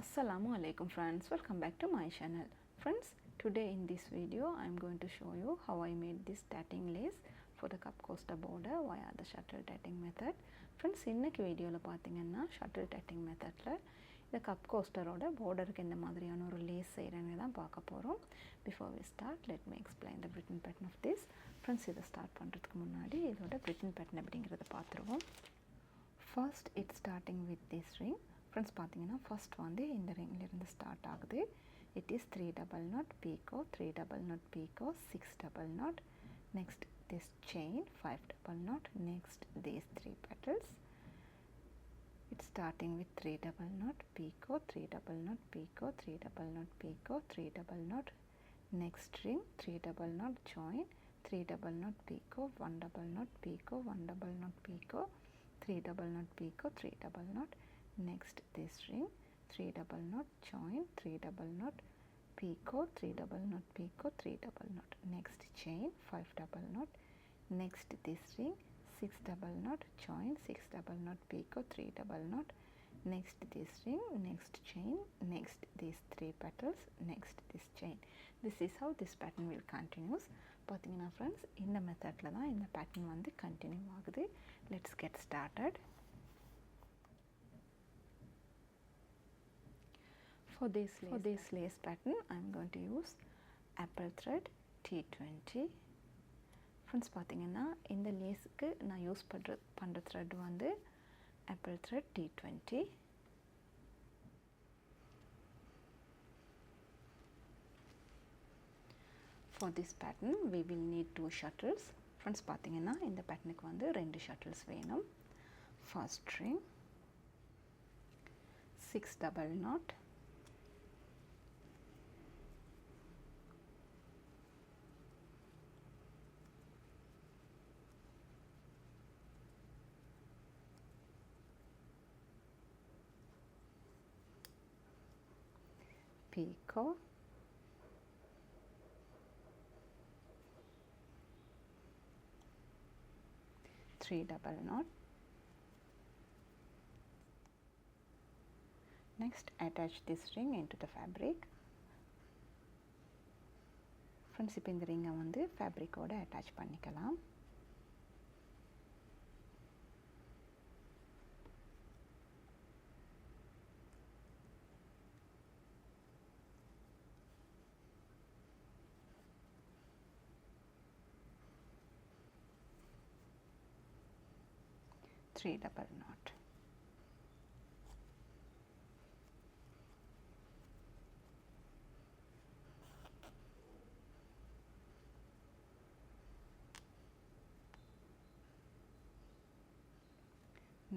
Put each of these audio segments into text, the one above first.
Assalamu alaikum friends, welcome back to my channel. Friends, today in this video I am going to show you how I made this tatting lace for the cup coaster border via the shuttle tatting method. Friends, இன்னைக்கு வீடியோல பாத்தீங்கன்னா shuttle tatting methodல இந்த cup coaster ஓட borderக்கு இந்த மாதிரியான ஒரு lace செய்றேன்னு தான் பார்க்க போறோம். Before we start, let me explain the written pattern of this. Friends, இத ஸ்டார்ட் பண்றதுக்கு முன்னாடி இதோட written pattern எப்படிங்கறத பாத்துருவோம். First, it's starting with this ring. Friends, பார்த்தீங்கன்னா first வந்து இந்த ரிங்ல இருந்து ஸ்டார்ட் ஆகுது. It is 3 double knot picot, 3 double knot picot, 6 double knot. Next this chain, 5 double knot. Next these 3 petals. It's starting with 3 double knot picot, 3 double knot picot, 3 double knot picot, 3 double knot. Next ring, 3 double knot join, 3 double knot picot, 1 double knot picot, 1 double knot picot, 3 double knot picot, 3 double knot. Next this ring, 3 double knot join, 3 double knot picot, 3 double knot picot, 3 double knot. Next chain, 5 double knot. Next this ring, 6 double knot join, 6 double knot picot, 3 double knot. Next this ring, next chain, next these 3 petals, next this chain. This is how this pattern will continues. பாத்தீங்கன்னா friends, இந்த மெத்தட்ல தான் இந்த pattern வந்து continue ஆகுது. Let's get started. For this lace pattern, I am going to use apple thread T20. Friends, பார்த்தீங்கன்னா இந்த லேஸ்க்கு நான் யூஸ் பண்ற thread வந்து apple thread T20. For this pattern, we will need 2 shuttles. Friends, பார்த்தீங்கன்னா இந்த patternக்கு வந்து 2 shuttles வேணும். First ring, 6 double knot. Picot, 3 double knot. Next, attach this ring into the fabric. Friends, இப்போ இந்த ரிங்கை வந்து fabric ஓட attach பண்ணிக்கலாம். Three double knot.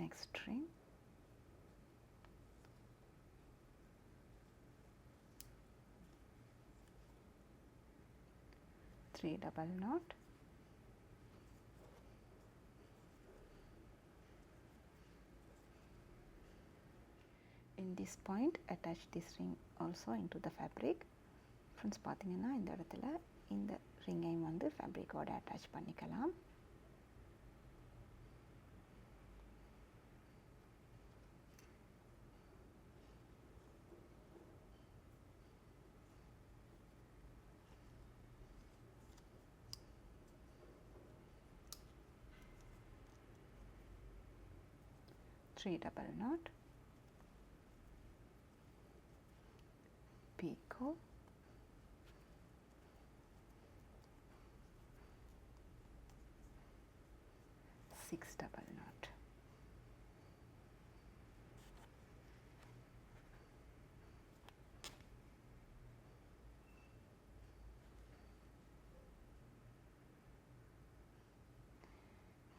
Next ring, three double knot. In this point, attach this ring also into the fabric. Friends, பார்த்தீங்கன்னா இந்த இடத்துல இந்த ரிங்கையும் வந்து ஃபேப்ரிக்கோட அட்டாச் பண்ணிக்கலாம். Three double knot. Picot, 6 double knot.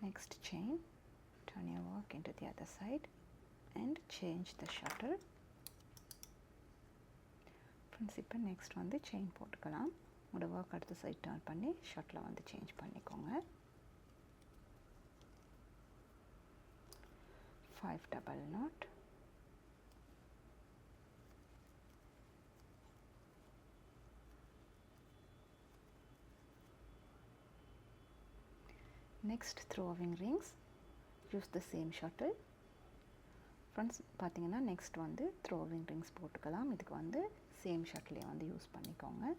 Next chain, turn your work into the other side and change the shuttle. Friends, இப்போ next வந்து chain போட்டுக்கலாம். உங்களோட work அடுத்த side turn பண்ணி shuttle வந்து change பண்ணிக்கோங்க. 5 double knot. Next, throwing rings. Use the same shuttle. Friends பார்த்தீங்கன்னா next வந்து த்ரோவிங் ரிங்ஸ் போட்டுக்கலாம். இதுக்கு வந்து சேம் ஷட்டிலே வந்து யூஸ் பண்ணிக்கோங்க.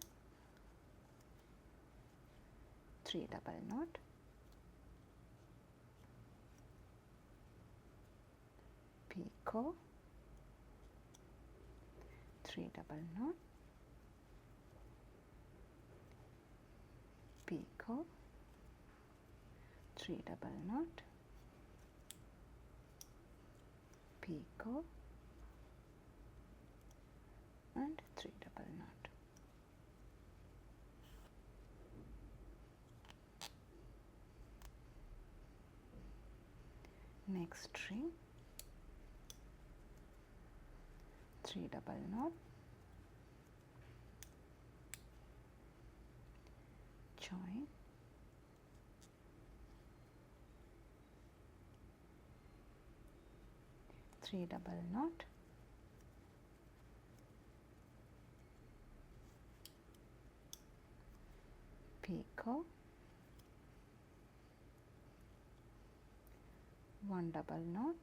3 double knot, picot, 3 double knot, picot, 3 double knot, picot and 3 double knot. Next string, 3 double knot, join, 3 double knot, picot, 1 double knot,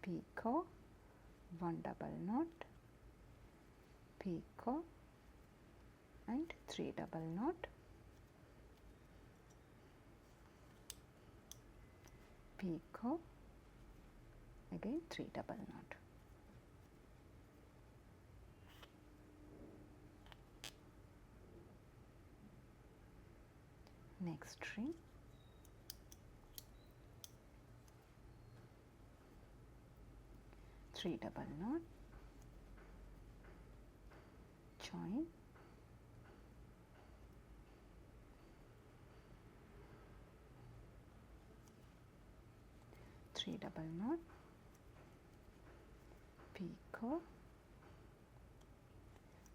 picot, 1 double knot, picot and 3 double knot, picot, again 3 double knot. Next string, 3 double knot, join, 3 double knot, picot,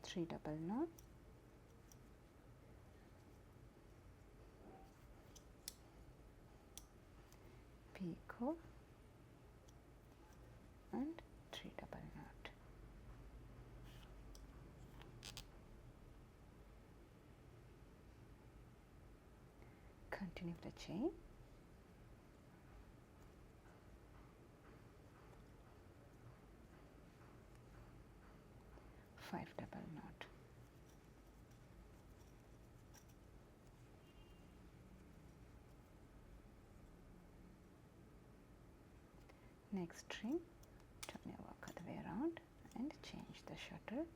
3 double knot, picot and 3 double knot. Continue the chain. 5 double knot. Next string, turn your work other way around and change the shuttle.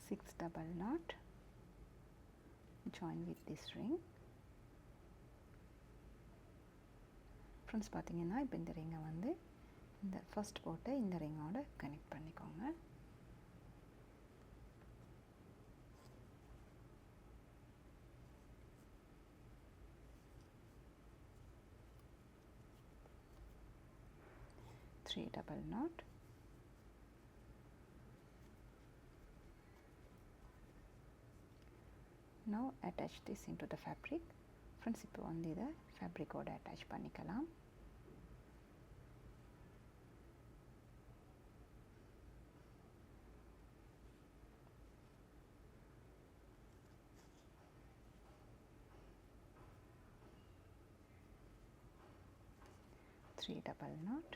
Six double knot, join with this ring. Friends பார்த்தீங்கன்னா இப்போ இந்த ரிங்கை வந்து இந்த first போட்டு இந்த ரிங்கோட connect பண்ணிக்கோங்க. Three double knot, now attach this into the fabric. Friends இப்போ வந்து இதை ஃபேப்ரிக்கோட அட்டாச் பண்ணிக்கலாம். Three double knot,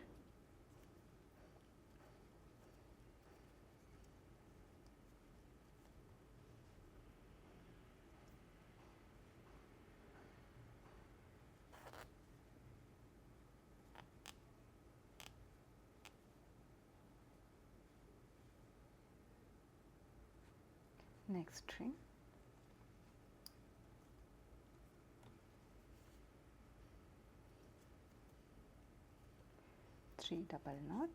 next string, three double knot,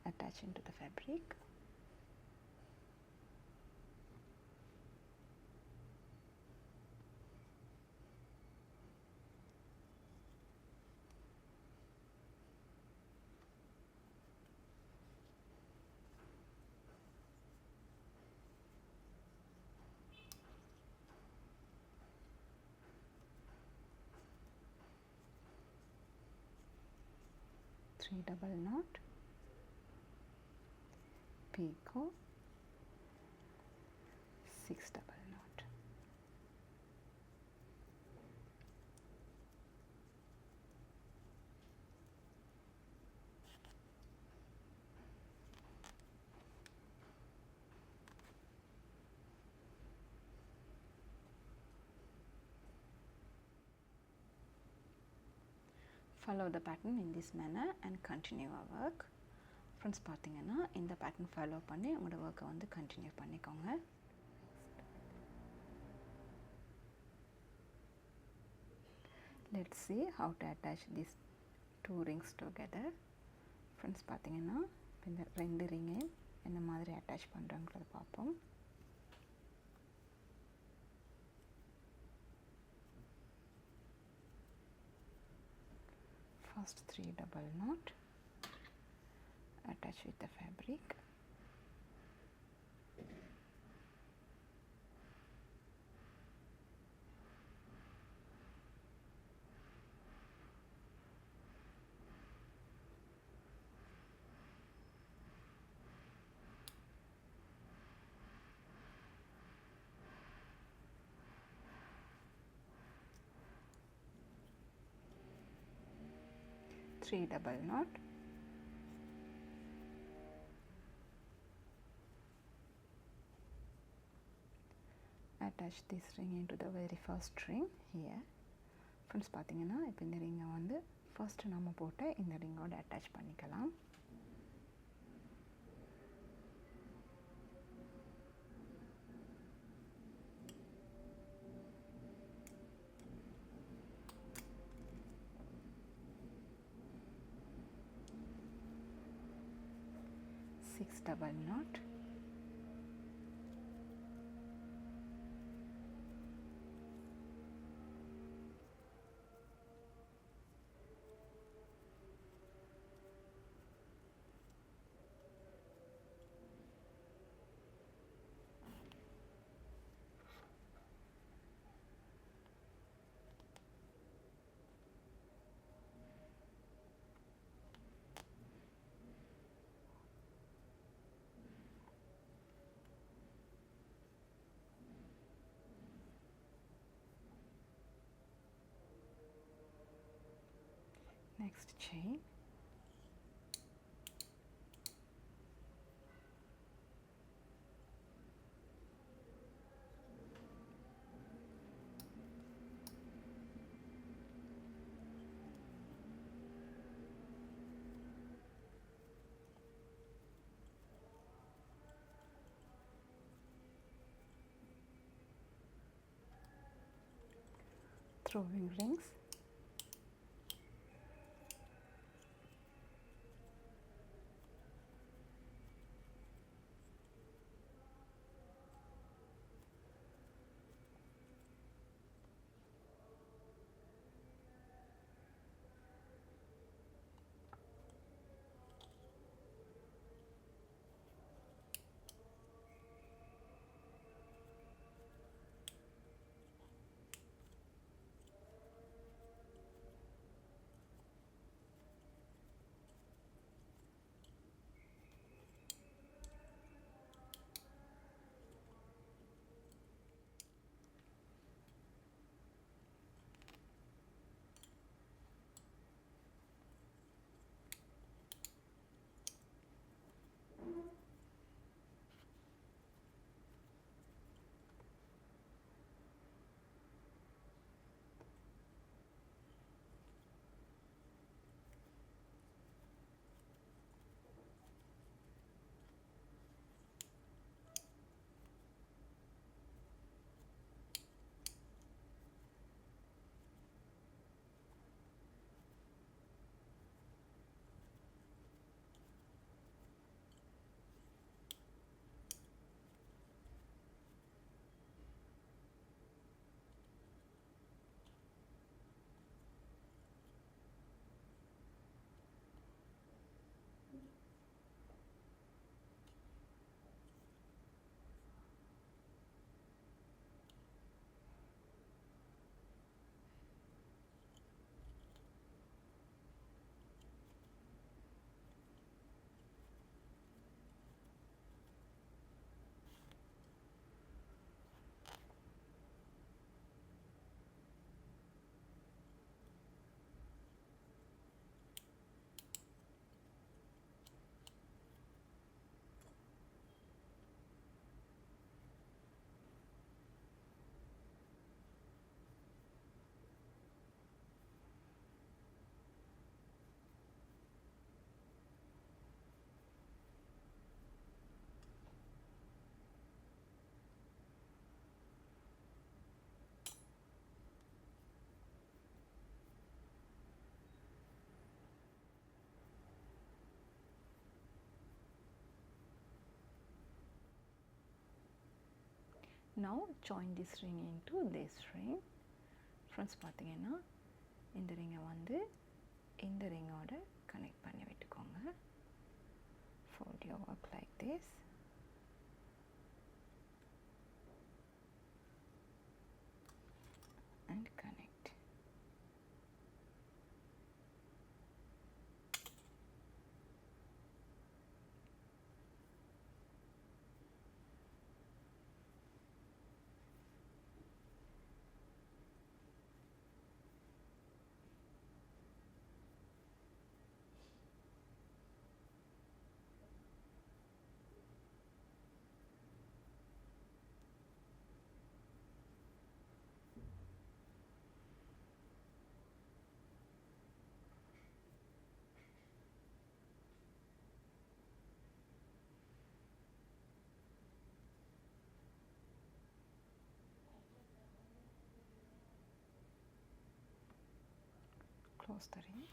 attach into the fabric, 3 double knot, picot, 6 double knot. Follow the pattern in this manner and continue our work. Friends, பார்த்தீங்கன்னா இந்த pattern follow பண்ணி உங்களோட work வந்து continue பண்ணிக்கோங்க. Let's see how to attach these two rings together. Friends, பார்த்தீங்கன்னா இந்த ரெண்டு ரிங்கை என்ன மாதிரி அட்டாச் பண்ணுறோங்கிறத பார்ப்போம். First 3 double knot, attach with the fabric. Three double knot, attach this ring into the very first ring here. Friends, பார்த்தீங்கன்னா இப்போ இந்த ரிங்கை வந்து ஃபர்ஸ்ட் நம்ம போட்டு இந்த ரிங்கோட அட்டாச் பண்ணிக்கலாம். Six double knot, next chain, throwing rings, Now join this ring into this ring. Friends, பார்த்தீங்கன்னா இந்த ரிங்கை வந்து இந்த ரிங்கோட கனெக்ட் பண்ணி விட்டுக்கோங்க. Fold your work like this. And connect. Close the ring.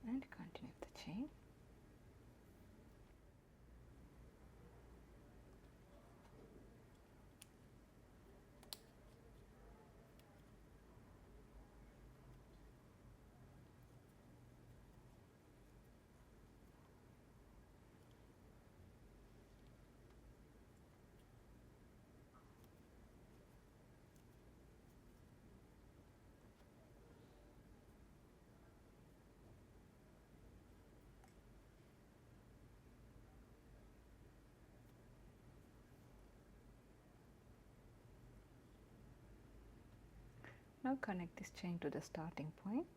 And continue the chain. Now connect this chain to the starting point.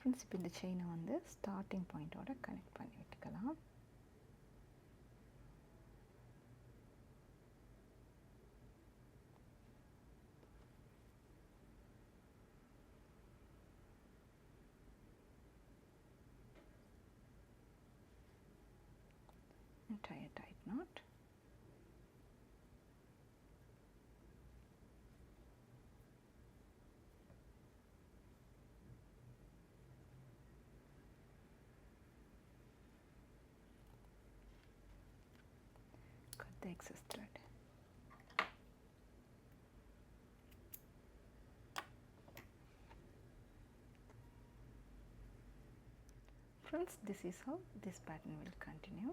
Friends, இப்போ இந்த செயினை வந்து ஸ்டார்டிங் பாயிண்டோட கனெக்ட் பண்ணி விட்டுக்கலாம். And tie a tight knot. Cut the excess thread. Friends, this is how this pattern will continue.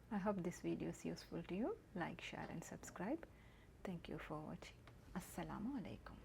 I hope this video is useful to you. Like, share and subscribe. Thank you for watching. Assalamu alaikum.